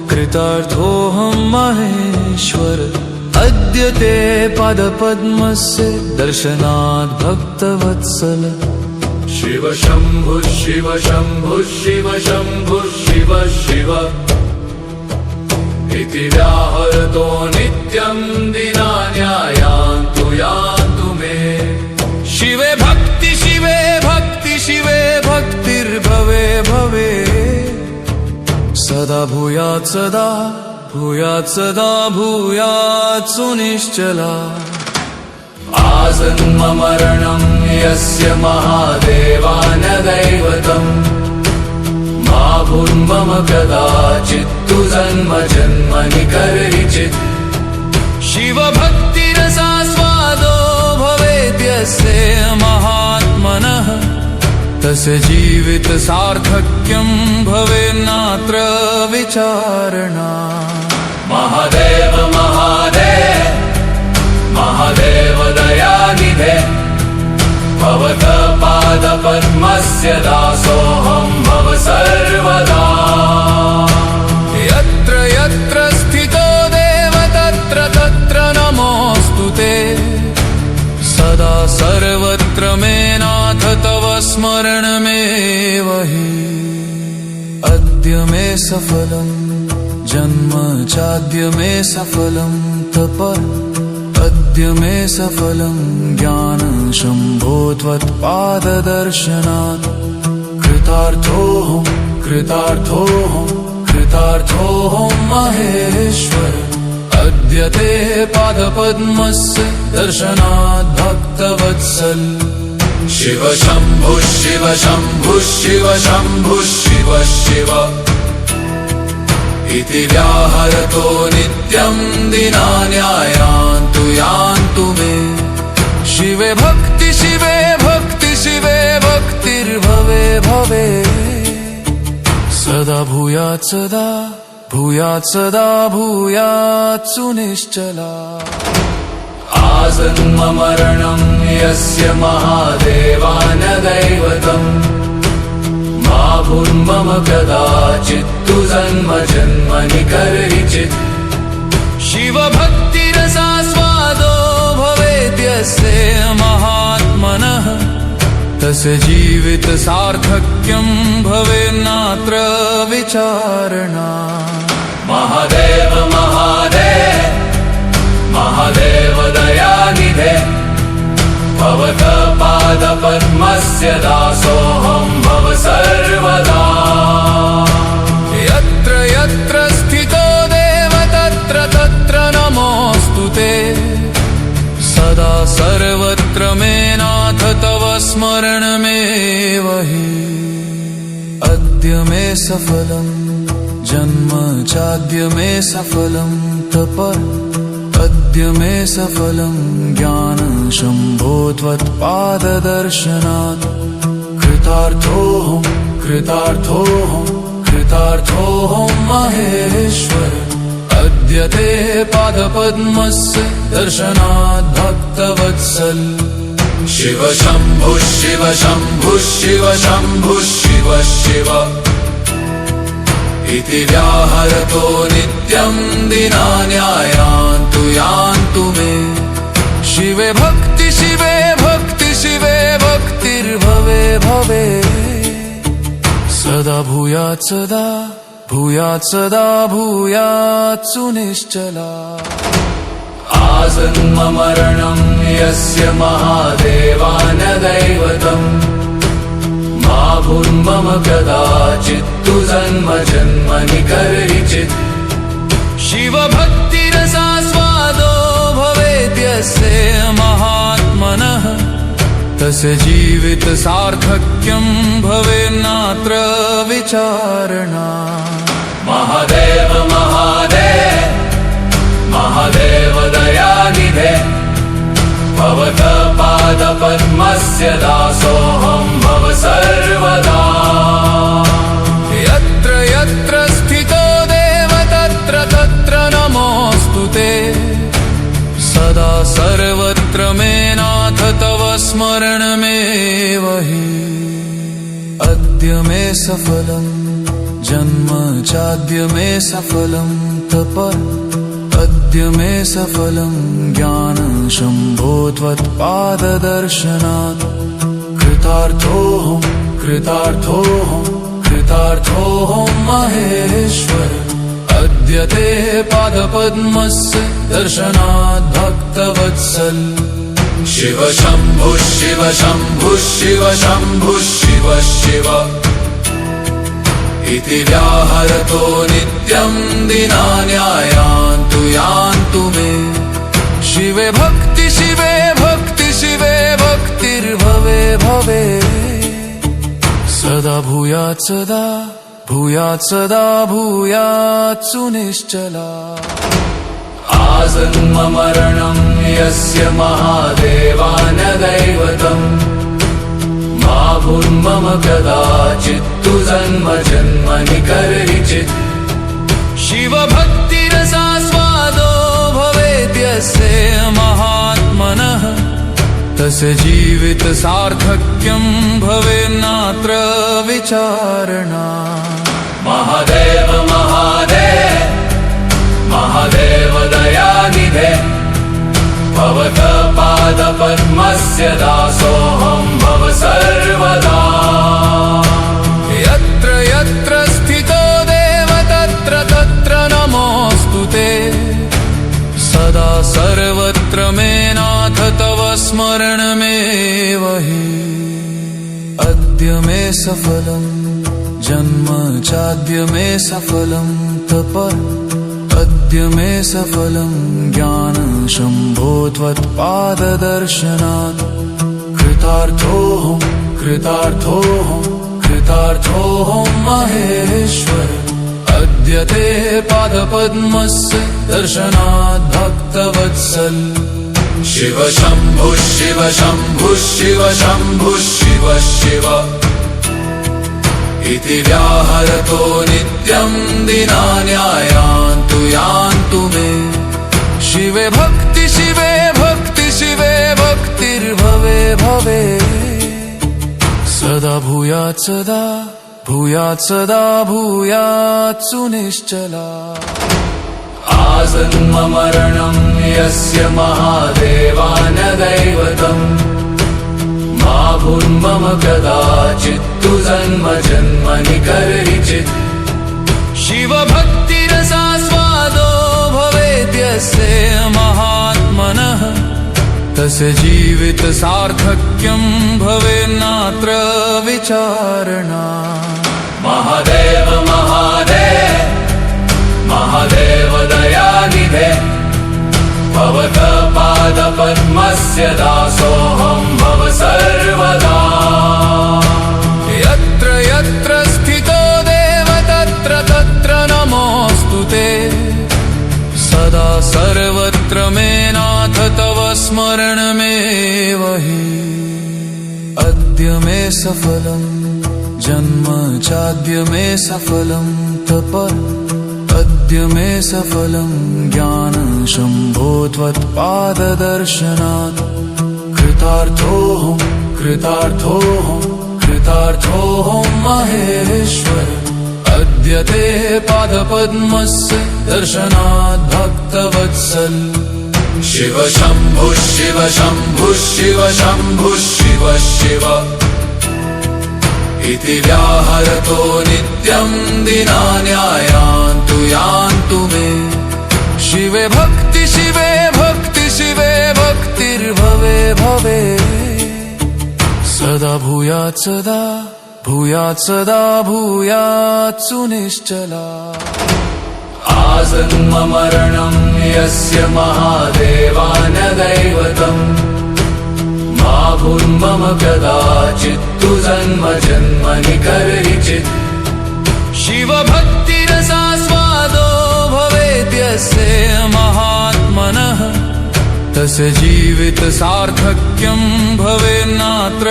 कृतार्थोऽहं महेश्वर। अद्य ते पादपद्मस्य दर्शनात् भक्तवत्सल। शिव शम्भुः शिव शम्भुः शिव शम्भुः शिव शिव इति व्याहरतो नित्यं दिनान्यायान्तु यान्तु मे। शिवे भक्ति शिवे भक्ति शिवे भक्तिर्भवे भवे। सदा भूयात् सदा भूयात् सदा भूयात् सुनिश्चला। आसन्मरणं यस्य महादेवान दैवतम् मा भून्मम कदाचित्तु जन्म जन्मनि कर्हिचित्। शिव भक्तिरसास्वादो भवेद्यस्य महात्मनः तस्य जीवित सार्थक्यं भवेन्नात्र विचारणा। महादेव महादेव महादेव दयानिधे भवतः पादपद्मस्य दासोऽहं भव सर्वदा। यत्र यत्र स्थितो देव तत्र तत्र नमोऽस्तु ते। सदा सर्वत्र मे नाथ तव स्मरणमेव हि। अद्य मे सफलं जन्म चाद्य मे सफलं तप। अद्य मे सफलं ज्ञान शम्भो त्वत्पाददर्शनात्। कृतार्थोऽहं महेश्वर। अद्य ते पादपद्मस्य दर्शनात् भक्तवत्सल। शिव शम्भुः शिव शम्भुः शिव शम्भुः शिव शिव इति व्याहरतो नित्यं दिनान्यायान्तु यान्तु मे। शिवे भक्ति शिवे भक्ति शिवे भक्तिर्भवे भवे। सदा भूयात् सदा भूयात् सदा भूयात् सुनिश्चला। आसन्मरणं यस्य महादेवान दैवतम् मा भून्मम कदाचित्तु जन्म जन्मनि कर्हिचित्। शिव भक्तिरसास्वादो भवेद्यस्य महात्मनः तस्य जीवित सार्थक्यं भवेन्नात्र विचारणा। महादेव महादेव महादेव दयानिधे भवतः पादपद्मस्य दासोऽहं भव सर्वदा। यत्र यत्र स्थितो देव तत्र तत्र नमोऽस्तु ते। सदा सर्वत्र मे नाथ तव स्मरणमेव हि। अद्य मे सफलं जन्म चाद्य मे सफलं तप। अद्य मे सफलं ज्ञान शम्भो त्वत्पाददर्शनात्। कृतार्थोऽहं महेश्वर। अद्य ते पादपद्मस्य दर्शनात् भक्तवत्सल। शिव शम्भुः शिव शम्भुः शिव शम्भुः शिव शिव इति व्याहरतो नित्यं दिनान्यायान्तु यान्तु मे। शिवे भक्ति शिवे भक्ति शिवे भक्तिर्भवे भवे। सदा भूयात् सदा भूयात् सदा भूयात् सुनिश्चला। आसन्मरणं यस्य महादेवान दैवतम् मा भून्मम कदाचित्तु जन्म जन्मनि कर्हिचित्। शिव भक्तिरसास्वादो भवेद्यस्य महात्मनः तस्य जीवित सार्थक्यं भवेन्नात्र विचारणा। महादेव महादेव महादेव दयानिधे भवतः पादपद्मस्य दासोऽहं भव सर्वदा। यत्र यत्र स्थितो देव तत्र तत्र नमोऽस्तु ते। सदा सर्वत्र मे नाथ तव स्मरणमेव हि। अद्य मे सफलं जन्म चाद्य मे सफलं तप अद्य मे सफलं ज्ञान शम्भो त्वत्पाददर्शनात् कृतार्थोऽहं कृतार्थोऽहं कृतार्थोऽहं महेश्वर अद्य ते पादपद्मस्य दर्शनात् भक्तवत्सल शिव शम्भुः शिव शम्भुः शिव शम्भुः शिव शिव इति व्याहरतो नित्यं दिनानि यान्तु यान्तु मे शिवे भक्ति शिवे भक्ति शिवे भक्तिर्भवे भवे सदा भूयात् सदा भूयात् सदा भूयात् सुनिश्चला आजन्ममरणं यस्य महादेवान दैवतम् मा भून्मम कदाचित्तु जन्म जन्मनि कर्हिचित् शिव भक्तिरसास्वादो भवेद्यस्य महात्मनः तस्य जीवित सार्थक्यं भवेन्नात्र विचारणा महादेव महादेव महादेव दयानिधे भवतः पादपद्मस्य दासोऽहं भव सर्वदा यत्र यत्र स्थितो देव तत्र तत्र नमोऽस्तु ते सदा सर्वत्र मे नाथ तव स्मरणमेव हि अद्य मे सफलं जन्म चाद्य मे सफलं तप अद्य मे सफलं ज्ञान शम्भो त्वत्पाददर्शनात् कृतार्थोऽहं कृतार्थोऽहं कृतार्थोऽहं महेश्वर अद्य ते पादपद्मस्य दर्शनात् भक्तवत्सल शिव शम्भुः शिव शम्भुः शिव शम्भुः शिव शिव इति व्याहरतो नित्यं दिनानि यान्तु यान्तु मे शिवे भक्ति शिवे भक्ति शिवे भक्तिर्भवे भवे सदा भूयात् सदा भूयात् सदा भूयात् सुनिश्चला आजन्ममरणं यस्य महादेवान दैवतम् मा भून्मम कदाचित्तु जन्म जन्मनि कर्हिचित् शिव भक्तिरसास्वादो भवेद्यस्य महात्मनः तस्य जीवित सार्थक्यं भवेन्नात्र विचारणा महादेव महादेव महादेव दयानिधे भवतः पादपद्मस्य दासोऽहं भव सर्वदा यत्र यत्र स्थितो देव तत्र तत्र नमोऽस्तु ते सदा सर्वत्र मे नाथ तव स्मरणमेव हि अद्य मे सफलं जन्म चाद्य मे सफलं तप अद्य मे सफलं ज्ञान शम्भो त्वत्पाददर्शनात् कृतार्थोऽहं कृतार्थोऽहं कृतार्थोऽहं महेश्वर अद्य ते पादपद्मस्य दर्शनात् भक्तवत्सल शिव शम्भुः शिव शम्भुः शिव शम्भुः शिव शिव इति व्याहरतो नित्यं दिनानि यान्तु यान्तु मे शिवे भक्ति शिवे भक्ति शिवे भक्तिर्भवे भवे सदा भूयात् सदा भूयात् सदा भूयात् सुनिश्चला आजन्ममरणं यस्य महादेवान दैवतम् मा भून्मम कदाचित्तु जन्म जन्मनि कर्हिचित् शिव भक्तिरसास्वादो भवेद्यस्य महात्मनः तस्य जीवित सार्थक्यं भवेन्नात्र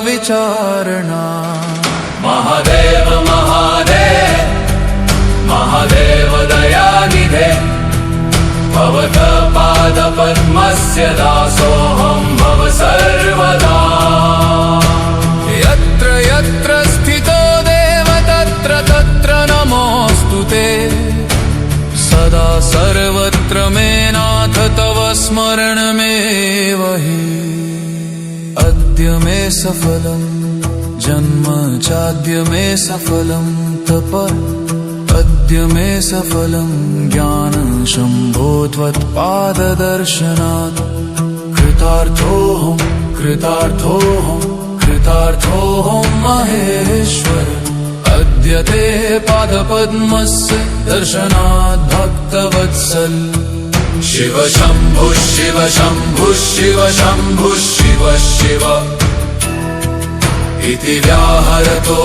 विचारणा महादेव महादेव महादेव दयानिधे भवतः पादपद्मस्य दासोऽहं भव सर्वदा यत्र यत्र स्थितो देव तत्र तत्र नाथ तव स्मरणमेव हि अद्य मे सफलं जन्म चाद्य मे सफलं तप अद्य मे सफलं ज्ञान शम्भो त्वत्पाददर्शनात् कृतार्थोऽहं कृतार्थोऽहं कृतार्थोऽहं महेश्वर अद्य ते पादपद्मस्य दर्शनात् भक्तवत्सल शिव शम्भुः शिव शम्भुः शिव शम्भुः शिव शिव इति व्याहरतो